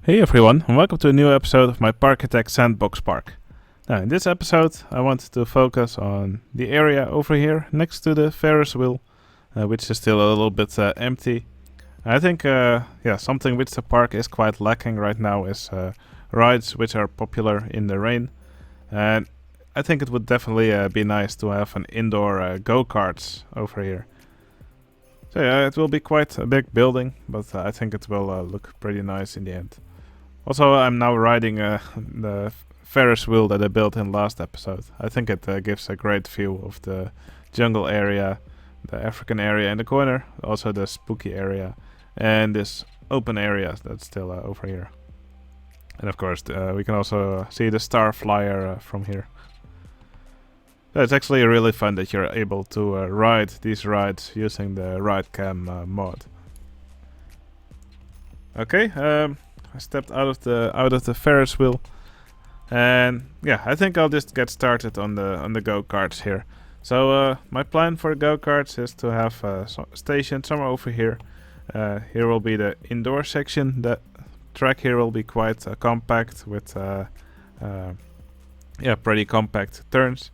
Hey everyone, and welcome to a new episode of my Parkitect Sandbox Park. Now, in this episode, I wanted to focus on the area over here next to the Ferris wheel, which is still a little bit empty. I think, something which the park is quite lacking right now is rides which are popular in the rain. And I think it would definitely be nice to have an indoor Go Karts over here. So yeah, it will be quite a big building, but I think it will look pretty nice in the end. Also, I'm now riding the Ferris wheel that I built in last episode. I think it gives a great view of the jungle area, the African area in the corner, also the spooky area, and this open area that's still over here. And of course, we can also see the star flyer from here. So it's actually really fun that you're able to ride these rides using the ride cam mod. Okay, I stepped out of the Ferris wheel, and yeah, I think I'll just get started on the go karts here. So my plan for go karts is to have a station somewhere over here. Here will be the indoor section. The track here will be quite compact with pretty compact turns.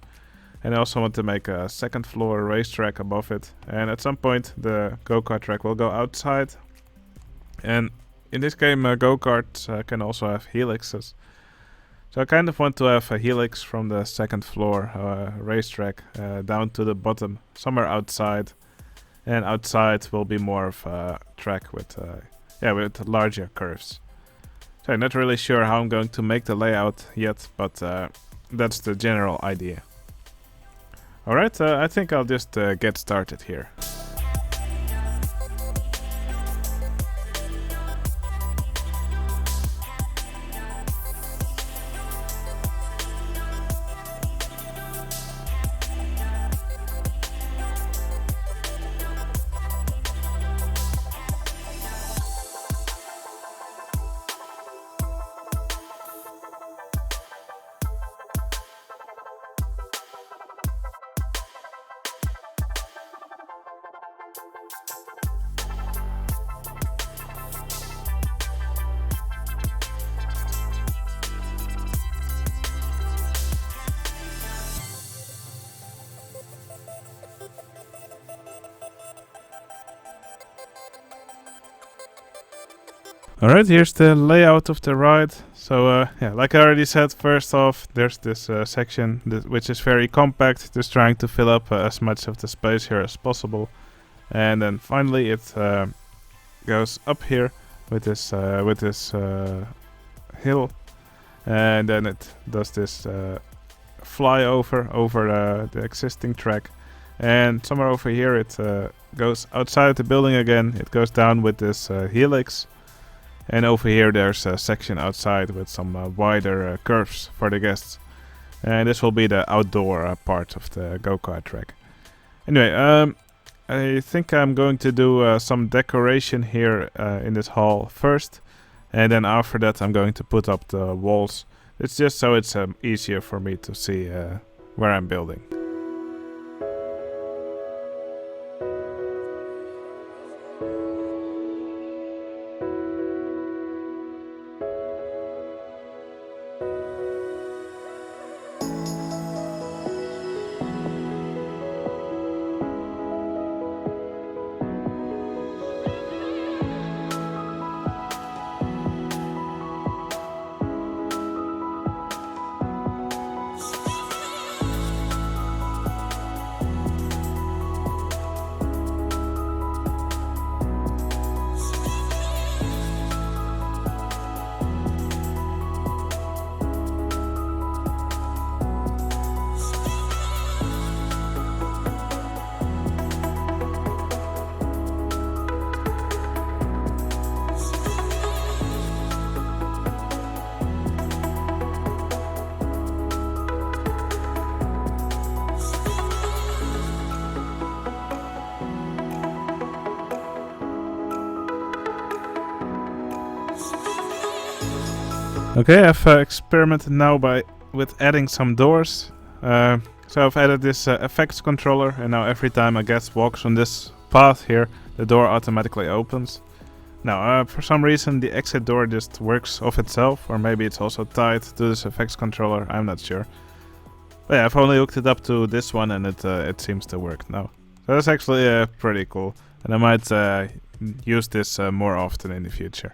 And I also want to make a second floor racetrack above it. And at some point the go-kart track will go outside. And in this game go-karts can also have helixes. So I kind of want to have a helix from the second floor racetrack down to the bottom, somewhere outside. And outside will be more of a track with larger curves. So I'm not really sure how I'm going to make the layout yet, but that's the general idea. Alright, I think I'll just get started here. Alright, here's the layout of the ride. So like I already said, first off, there's this section which is very compact, just trying to fill up as much of the space here as possible. And then finally it goes up here with this hill, and then it does this flyover over the existing track. And somewhere over here it goes outside the building again. It goes down with this helix. And over here there's a section outside with some wider curves for the guests. And this will be the outdoor part of the go-kart track. Anyway, I think I'm going to do some decoration here in this hall first. And then after that I'm going to put up the walls. It's just so it's easier for me to see where I'm building. Okay, I've experimented now with adding some doors. So I've added this effects controller, and now every time a guest walks on this path here, the door automatically opens. Now, for some reason the exit door just works off itself, or maybe it's also tied to this effects controller, I'm not sure. But yeah, I've only hooked it up to this one and it seems to work now. So that's actually pretty cool, and I might use this more often in the future.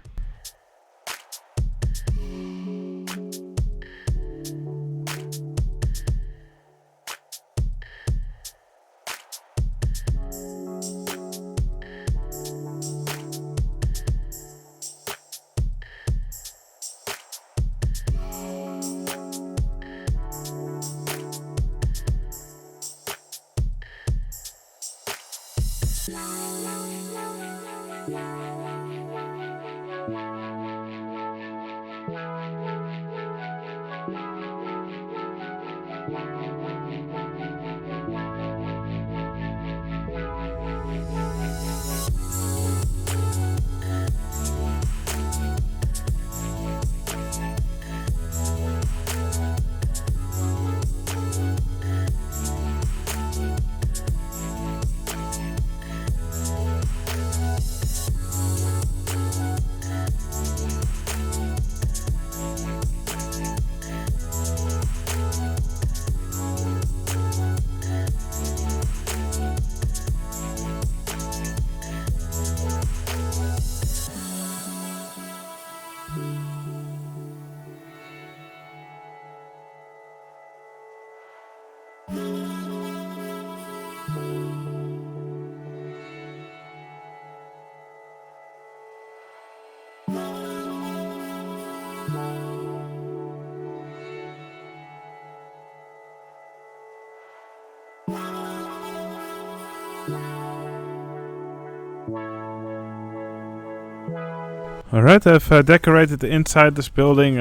Alright, I've decorated inside this building.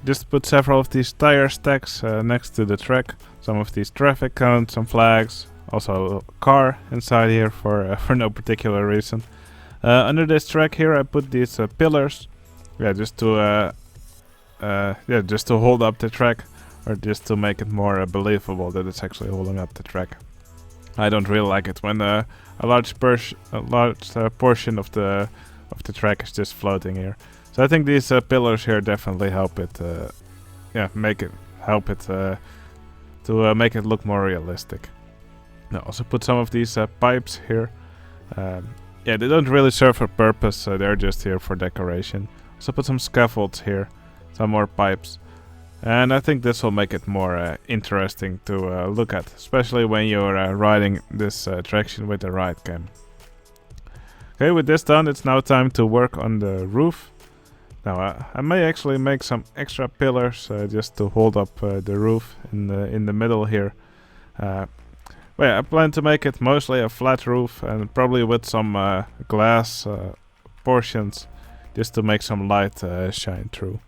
Just put several of these tire stacks next to the track. Some of these traffic cones, some flags. Also a car inside here for no particular reason. Under this track here I put these pillars. Yeah, just to hold up the track, or just to make it more believable that it's actually holding up the track. I don't really like it when a large portion of the track is just floating here. So I think these pillars here definitely help it, to make it look more realistic. Now also put some of these pipes here. They don't really serve a purpose, so they're just here for decoration. So put some scaffolds here, some more pipes. And I think this will make it more interesting to look at, especially when you're riding this attraction with the ride cam. Okay, with this done, it's now time to work on the roof. Now, I may actually make some extra pillars just to hold up the roof in the middle here. I plan to make it mostly a flat roof, and probably with some glass portions, just to make some light shine through.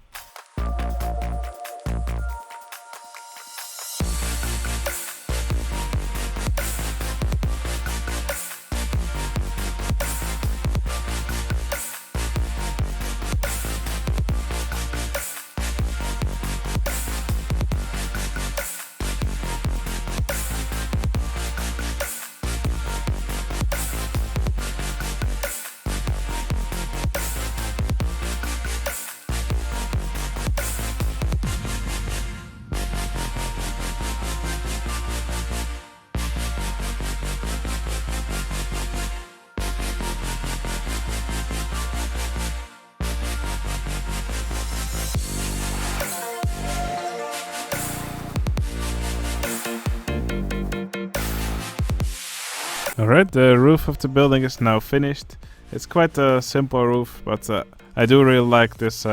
Alright, the roof of the building is now finished. It's quite a simple roof, but I do really like this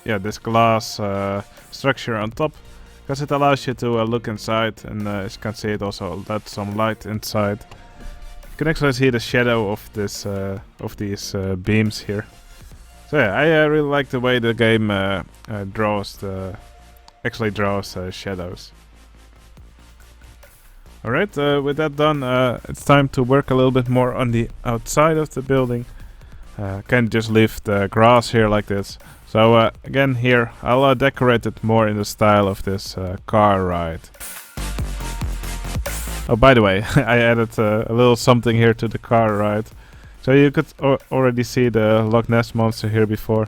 this glass structure on top, because it allows you to look inside, and as you can see, it also lets some light inside. You can actually see the shadow of this these beams here. So yeah, I really like the way the game draws shadows. Alright, with that done, it's time to work a little bit more on the outside of the building. Can't just leave the grass here like this. So again here, I'll decorate it more in the style of this car ride. Oh, by the way, I added a little something here to the car ride. So you could already see the Loch Ness monster here before,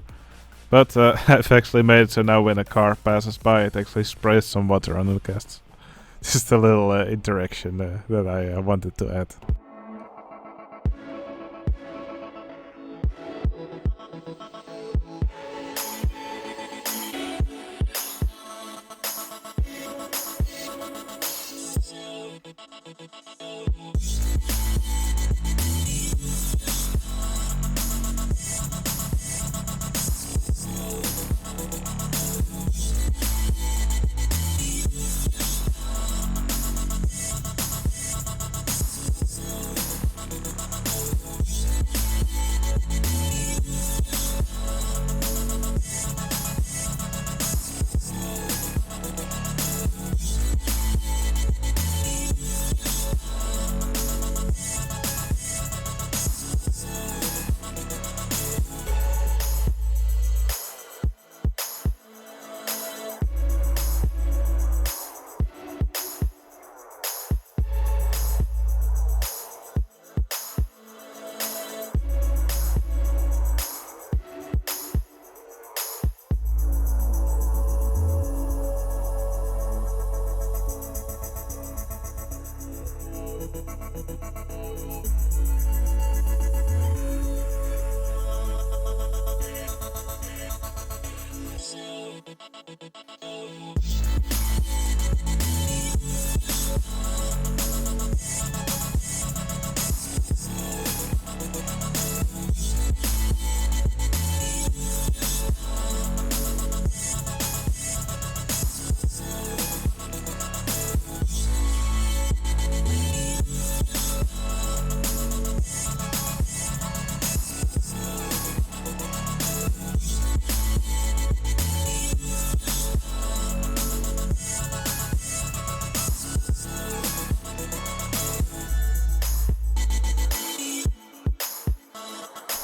but I've actually made it so now when a car passes by, it actually sprays some water on the cast. Just a little interaction that I wanted to add.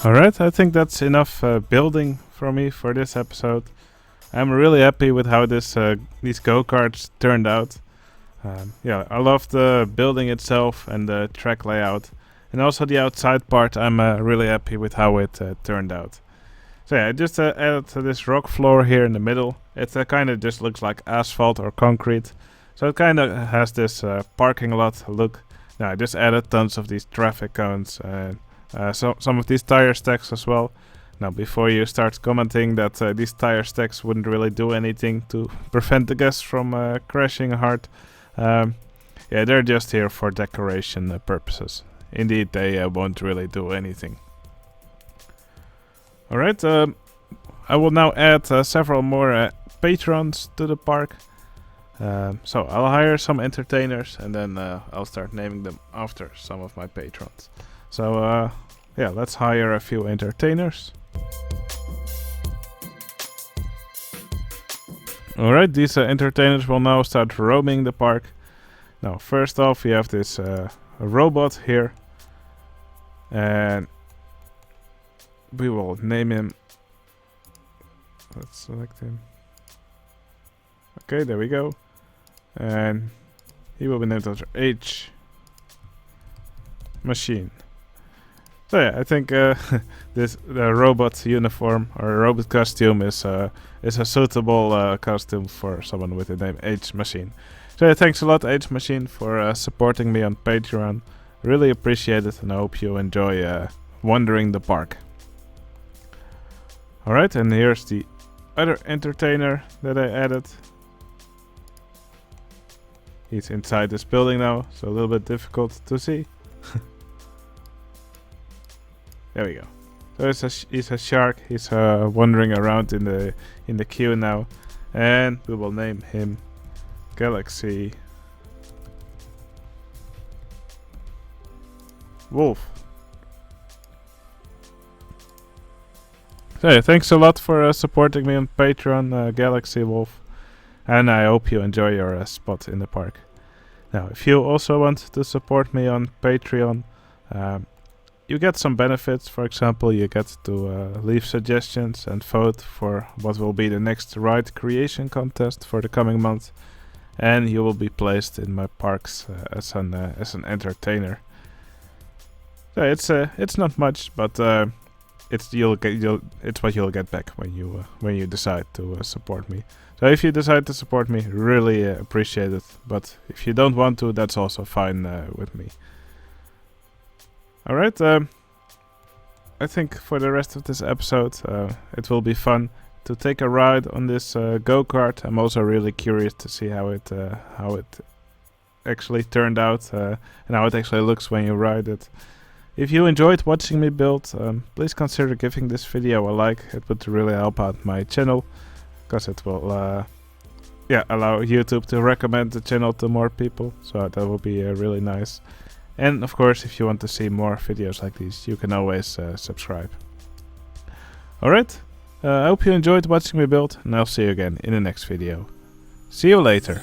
Alright, I think that's enough building for me for this episode. I'm really happy with how these go-karts turned out. Yeah, I love the building itself and the track layout. And also the outside part, I'm really happy with how it turned out. So yeah, I just added this rock floor here in the middle. It kind of just looks like asphalt or concrete. So it kind of has this parking lot look. Now I just added tons of these traffic cones and some of these tire stacks as well. Now before you start commenting that these tire stacks wouldn't really do anything to prevent the guests from crashing hard. Yeah, they're just here for decoration purposes. Indeed, they won't really do anything. Alright, I will now add several more patrons to the park. So I'll hire some entertainers and then I'll start naming them after some of my patrons. So yeah, let's hire a few entertainers. Alright, these entertainers will now start roaming the park. Now, first off, we have this robot here. And we will name him. Let's select him. Okay, there we go. And he will be named after H Machine. So yeah, I think the robot uniform or robot costume is a suitable costume for someone with the name H Machine. So yeah, thanks a lot H Machine for supporting me on Patreon. Really appreciate it, and I hope you enjoy wandering the park. Alright, and here's the other entertainer that I added. He's inside this building now, so a little bit difficult to see. There we go. So he's a shark. He's wandering around in the queue now, and we will name him Galaxy Wolf. So yeah, thanks a lot for supporting me on Patreon, Galaxy Wolf, and I hope you enjoy your spot in the park. Now, if you also want to support me on Patreon, you get some benefits. For example, you get to leave suggestions and vote for what will be the next ride creation contest for the coming month, and you will be placed in my parks as an entertainer. So it's not much, but it's what you'll get back when you decide to support me. So if you decide to support me, really appreciate it. But if you don't want to, that's also fine with me. All right. I think for the rest of this episode, it will be fun to take a ride on this go kart. I'm also really curious to see how it actually turned out and how it actually looks when you ride it. If you enjoyed watching me build, please consider giving this video a like. It would really help out my channel, because it will allow YouTube to recommend the channel to more people. So that will be really nice. And of course, if you want to see more videos like these, you can always subscribe. Alright, I hope you enjoyed watching me build, and I'll see you again in the next video. See you later.